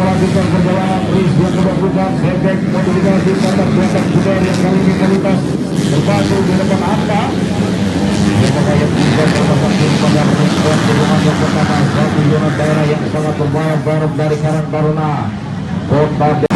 melanjutkan perjalanan race yang kedua Bebek modifikasi motor belakang sudah yang kali ini kualitas berbatu di depan Anda. Apakah yang bisa terpasang pada perempuan di rumah yang pertama satu zona daerah yang sangat berbalap dari Karang Taruna Kota